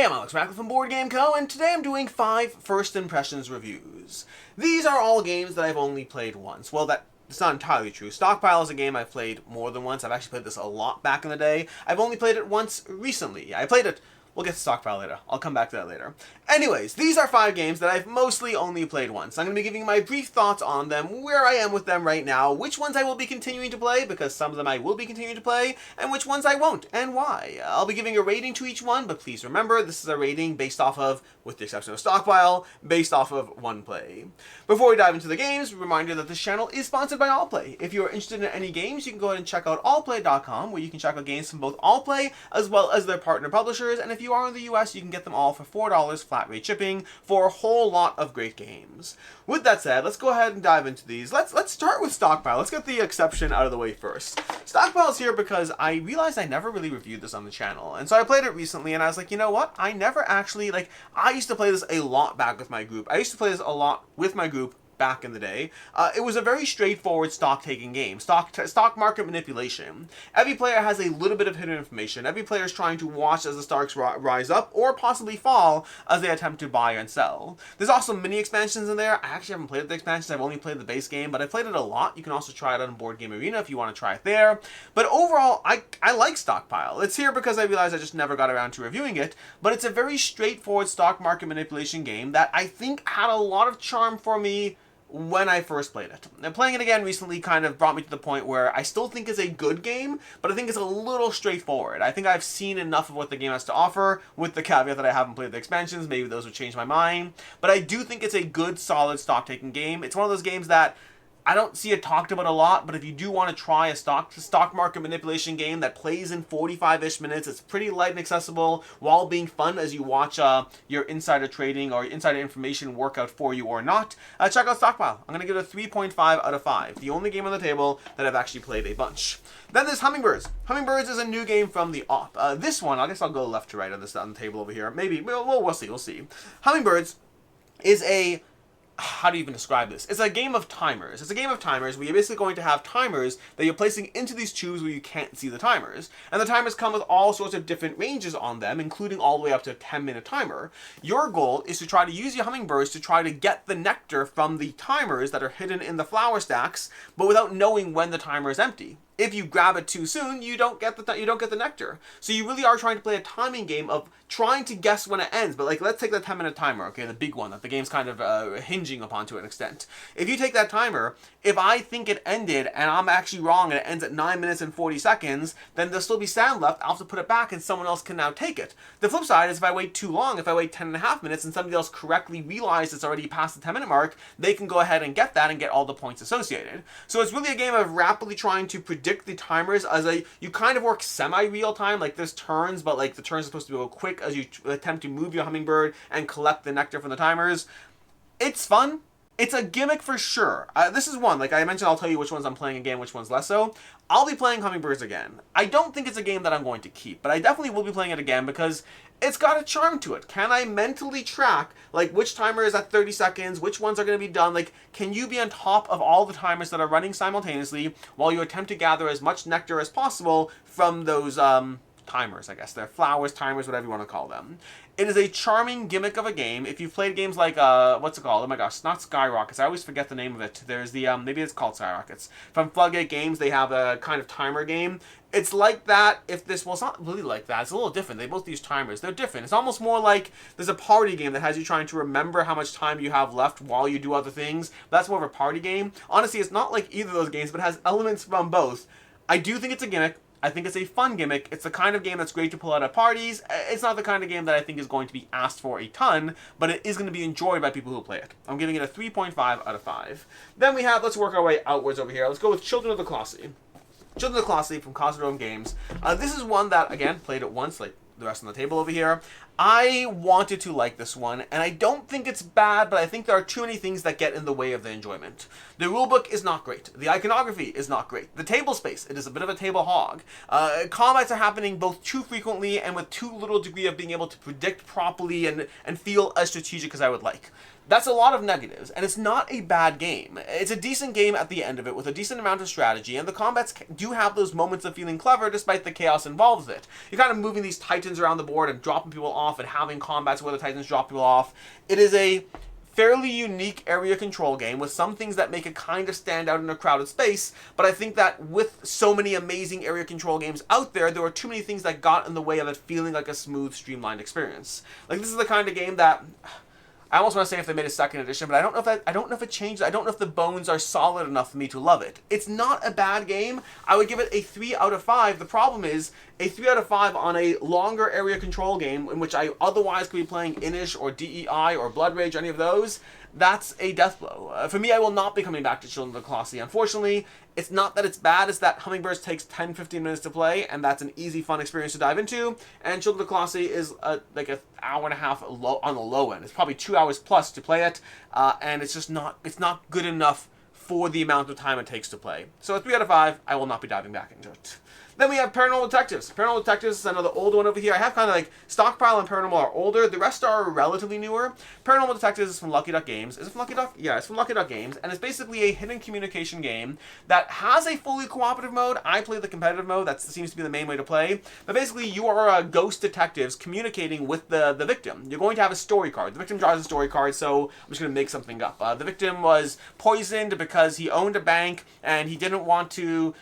I'm Alex Macklin from Board Game Co., and today I'm doing 5 first impressions reviews. These are all games that I've only played once. Well, that's not entirely true. Stockpile is a game I've played more than once. I've actually played this a lot back in the day. I've only played it once recently. I played it... We'll get to Stockpile later. I'll come back to that later. Anyways, these are 5 games that I've mostly only played once. I'm going to be giving my brief thoughts on them, where I am with them right now, which ones I will be continuing to play, because some of them I will be continuing to play, and which ones I won't, and why. I'll be giving a rating to each one, but please remember, this is a rating based off of, with the exception of Stockpile, based off of one play. Before we dive into the games, reminder that this channel is sponsored by Allplay. If you're interested in any games, you can go ahead and check out allplay.com, where you can check out games from both Allplay, as well as their partner publishers, and if you are in the US, you can get them all for $4 flat rate shipping for a whole lot of great games. With that said, let's go ahead and dive into these. Let's start with Stockpile. Let's get the exception out of the way first. Stockpile's here because I realized I never really reviewed this on the channel, and so I played it recently, and I was like, you know what? I never actually, I used to play this a lot back with my group. I used to play this a lot with my group back in the day. It was a very straightforward stock-taking game, stock market manipulation. Every player has a little bit of hidden information. Every player is trying to watch as the stocks rise up or possibly fall as they attempt to buy and sell. There's also mini expansions in there. I actually haven't played the expansions. I've only played the base game, but I played it a lot. You can also try it on Board Game Arena if you want to try it there. But overall, I like Stockpile. It's here because I realized I just never got around to reviewing it, but it's a very straightforward stock market manipulation game that I think had a lot of charm for me when I first played it. And playing it again recently kind of brought me to the point where I still think it's a good game, but I think it's a little straightforward. I think I've seen enough of what the game has to offer, with the caveat that I haven't played the expansions. Maybe those would change my mind. But I do think it's a good, solid stock-taking game. It's one of those games that I don't see it talked about a lot, but if you do want to try a stock market manipulation game that plays in 45-ish minutes, it's pretty light and accessible while being fun as you watch your insider trading or insider information work out for you or not, check out Stockpile. I'm going to give it a 3.5 out of 5. The only game on the table that I've actually played a bunch. Then there's Hummingbirds. Hummingbirds is a new game from the op. This one, I guess I'll go left to right on the table over here. Maybe, we'll see. Hummingbirds is a... How do you even describe this? It's a game of timers. It's a game of timers where you're basically going to have timers that you're placing into these tubes where you can't see the timers. And the timers come with all sorts of different ranges on them, including all the way up to a 10-minute timer. Your goal is to try to use your hummingbirds to try to get the nectar from the timers that are hidden in the flower stacks, but without knowing when the timer is empty. If you grab it too soon, you don't get the nectar. So you really are trying to play a timing game of trying to guess when it ends. But let's take the 10-minute timer, okay, the big one that the game's kind of hinging upon to an extent. If you take that timer, if I think it ended and I'm actually wrong and it ends at 9 minutes and 40 seconds, then there'll still be sand left. I'll have to put it back and someone else can now take it. The flip side is if I wait too long, if I wait 10.5 minutes and somebody else correctly realizes it's already past the 10-minute mark, they can go ahead and get that and get all the points associated. So it's really a game of rapidly trying to predict the timers you kind of work semi-real time, like there's turns, but the turns are supposed to go quick as you attempt to move your hummingbird and collect the nectar from the timers. It's fun. It's a gimmick for sure. This is one, like I mentioned, I'll tell you which ones I'm playing again, which ones less so. I'll be playing Hummingbirds again. I don't think it's a game that I'm going to keep, but I definitely will be playing it again because it's got a charm to it. Can I mentally track, which timer is at 30 seconds, which ones are going to be done? Can you be on top of all the timers that are running simultaneously while you attempt to gather as much nectar as possible from those timers, I guess. They're flowers, timers, whatever you want to call them. It is a charming gimmick of a game. If you've played games like, what's it called? Oh my gosh, it's not Skyrockets. I always forget the name of it. There's the, maybe it's called Skyrockets. From Floodgate Games, they have a kind of timer game. It's like that if this, well, it's not really like that. It's a little different. They both use timers. They're different. It's almost more like there's a party game that has you trying to remember how much time you have left while you do other things. That's more of a party game. Honestly, it's not like either of those games, but it has elements from both. I do think it's a gimmick. I think it's a fun gimmick. It's the kind of game that's great to pull out at parties. It's not the kind of game that I think is going to be asked for a ton, but it is going to be enjoyed by people who play it. I'm giving it a 3.5 out of 5. Then we have, let's work our way outwards over here. Let's go with Children of the Colossi. Children of the Colossi from Cosmodrome Games. This is one that, again, played it once, like the rest on the table over here. I wanted to like this one, and I don't think it's bad, but I think there are too many things that get in the way of the enjoyment. The rulebook is not great. The iconography is not great. The table space, it is a bit of a table hog. Combats are happening both too frequently and with too little degree of being able to predict properly and feel as strategic as I would like. That's a lot of negatives, and it's not a bad game. It's a decent game at the end of it with a decent amount of strategy, and the combats do have those moments of feeling clever despite the chaos involved with it. You're kind of moving these titans Titans around the board and dropping people off and having combats where the Titans drop people off. It is a fairly unique area control game with some things that make it kind of stand out in a crowded space, but I think that with so many amazing area control games out there, there were too many things that got in the way of it feeling like a smooth, streamlined experience. Like, this is the kind of game that I almost want to say if they made a second edition, but I don't know if it changed. I don't know if the bones are solid enough for me to love it. It's not a bad game. I would give it a 3 out of 5. The problem is a 3 out of 5 on a longer area control game in which I otherwise could be playing Inish or DEI or Blood Rage, or any of those. That's a death blow. For me, I will not be coming back to Children of the Colossi. Unfortunately, it's not that it's bad, it's that Hummingbirds takes 10-15 minutes to play, and that's an easy, fun experience to dive into, and Children of the Colossi is like an hour and a half on the low end. It's probably 2 hours plus to play it, and it's just not good enough for the amount of time it takes to play. So a 3 out of 5, I will not be diving back into it. Then we have Paranormal Detectives. Paranormal Detectives is another old one over here. I have kind of like Stockpile and Paranormal are older. The rest are relatively newer. Paranormal Detectives is from Lucky Duck Games. Is it from Lucky Duck? Yeah, it's from Lucky Duck Games. And it's basically a hidden communication game that has a fully cooperative mode. I play the competitive mode. That seems to be the main way to play. But basically, you are ghost detectives communicating with the victim. You're going to have a story card. The victim draws a story card, so I'm just going to make something up. The victim was poisoned because he owned a bank and he didn't want to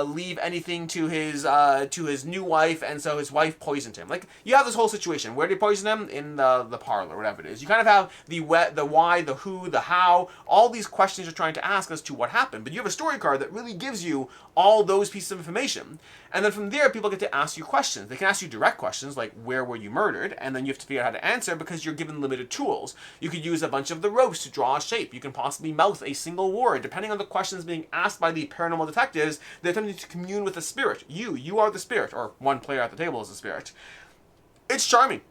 leave anything to his new wife, and so his wife poisoned him. Like, you have this whole situation. Where did he poison him? In the parlor, whatever it is. You kind of have the why, the who, the how, all these questions you're trying to ask as to what happened. But you have a story card that really gives you all those pieces of information. And then from there, people get to ask you questions. They can ask you direct questions, like, where were you murdered? And then you have to figure out how to answer because you're given limited tools. You could use a bunch of the ropes to draw a shape. You can possibly mouth a single word. Depending on the questions being asked by the paranormal detectives, they're attempting to commune with the spirit. You are the spirit, or one player at the table is the spirit. It's charming.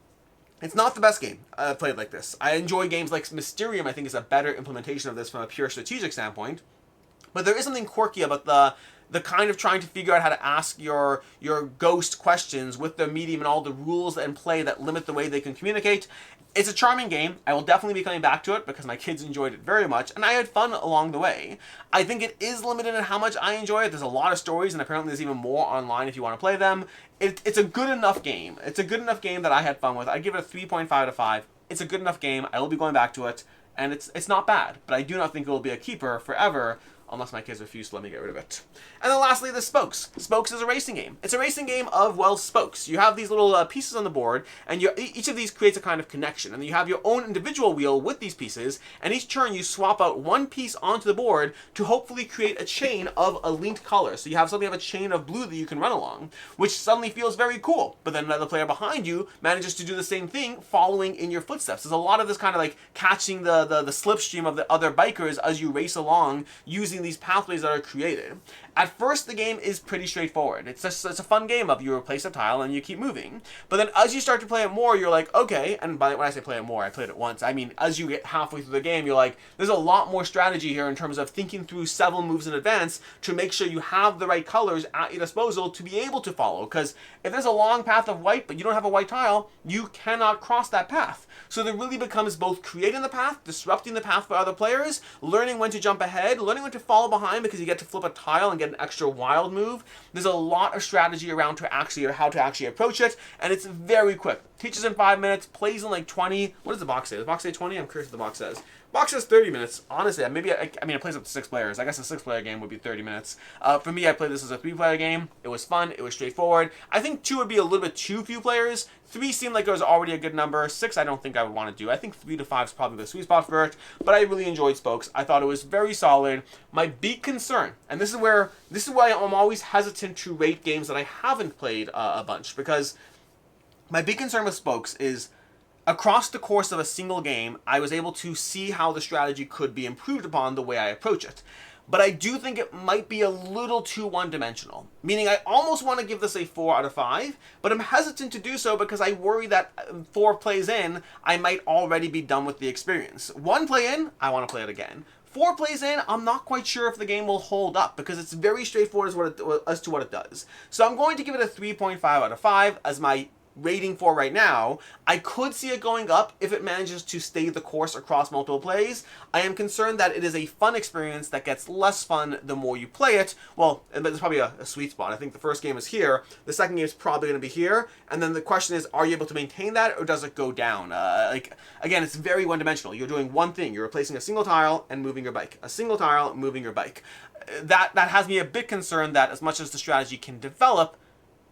It's not the best game played like this. I enjoy games like Mysterium. I think is a better implementation of this from a pure strategic standpoint. But there is something quirky about the kind of trying to figure out how to ask your ghost questions with the medium and all the rules in play that limit the way they can communicate. It's a charming game. I will definitely be coming back to it because my kids enjoyed it very much, and I had fun along the way. I think it is limited in how much I enjoy it. There's a lot of stories, and apparently there's even more online if you want to play them. It's a good enough game. It's a good enough game that I had fun with. I give it a 3.5 out of 5. It's a good enough game. I will be going back to it, and it's not bad, but I do not think it will be a keeper forever, unless my kids refuse to let me get rid of it. And then lastly, the Spokes. Spokes is a racing game. It's a racing game of, well, spokes. You have these little pieces on the board, and each of these creates a kind of connection. And then you have your own individual wheel with these pieces, and each turn you swap out one piece onto the board to hopefully create a chain of a linked color. So you have something of a chain of blue that you can run along, which suddenly feels very cool. But then another player behind you manages to do the same thing, following in your footsteps. There's a lot of this kind of like catching the slipstream of the other bikers as you race along using these pathways that are created. At first, the game is pretty straightforward. It's a fun game of you replace a tile and you keep moving. But then as you start to play it more, you're like, okay, and when I say play it more, I played it once. I mean, as you get halfway through the game, you're like, there's a lot more strategy here in terms of thinking through several moves in advance to make sure you have the right colors at your disposal to be able to follow. Because if there's a long path of white, but you don't have a white tile, you cannot cross that path. So there really becomes both creating the path, disrupting the path for other players, learning when to jump ahead, learning when to follow behind because you get to flip a tile and get an extra wild move. There's a lot of strategy around how to actually approach it, and it's very quick. Teaches in 5 minutes, plays in like 20. What does the box say? Does the box say 20? I'm curious what the box says. Box says 30 minutes. Honestly, I mean, it plays up to 6 players. I guess a 6-player game would be 30 minutes. For me, I played this as a 3-player game. It was fun. It was straightforward. I think 2 would be a little bit too few players. 3 seemed like it was already a good number. 6, I don't think I would want to do. I think 3 to 5 is probably the sweet spot for it. But I really enjoyed Spokes. I thought it was very solid. My big concern, and this is why I'm always hesitant to rate games that I haven't played a bunch, because my big concern with Spokes is across the course of a single game, I was able to see how the strategy could be improved upon the way I approach it. But I do think it might be a little too one-dimensional. Meaning I almost want to give this a 4 out of 5, but I'm hesitant to do so because I worry that 4 plays in, I might already be done with the experience. 1 play in, I want to play it again. 4 plays in, I'm not quite sure if the game will hold up because it's very straightforward as to what it does. So I'm going to give it a 3.5 out of 5 as my rating for right now. I could see it going up if it manages to stay the course across multiple plays. I am concerned that it is a fun experience that gets less fun the more you play it. Well, there's probably a sweet spot. I think the first game is here, the second game is probably going to be here, and then the question is, are you able to maintain that, or does it go down? Again, it's very one-dimensional. You're doing one thing. You're replacing a single tile and moving your bike. A single tile, moving your bike. That has me a bit concerned that as much as the strategy can develop,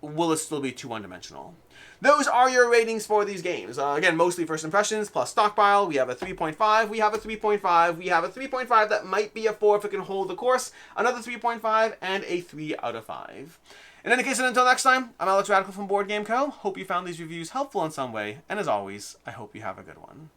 will it still be too one-dimensional? Those are your ratings for these games. Again, mostly first impressions plus Stockpile. We have a 3.5. We have a 3.5. We have a 3.5 that might be a 4 if it can hold the course. Another 3.5 and a 3 out of 5. In any case, and until next time, I'm Alex Radical from Board Game Co. Hope you found these reviews helpful in some way. And as always, I hope you have a good one.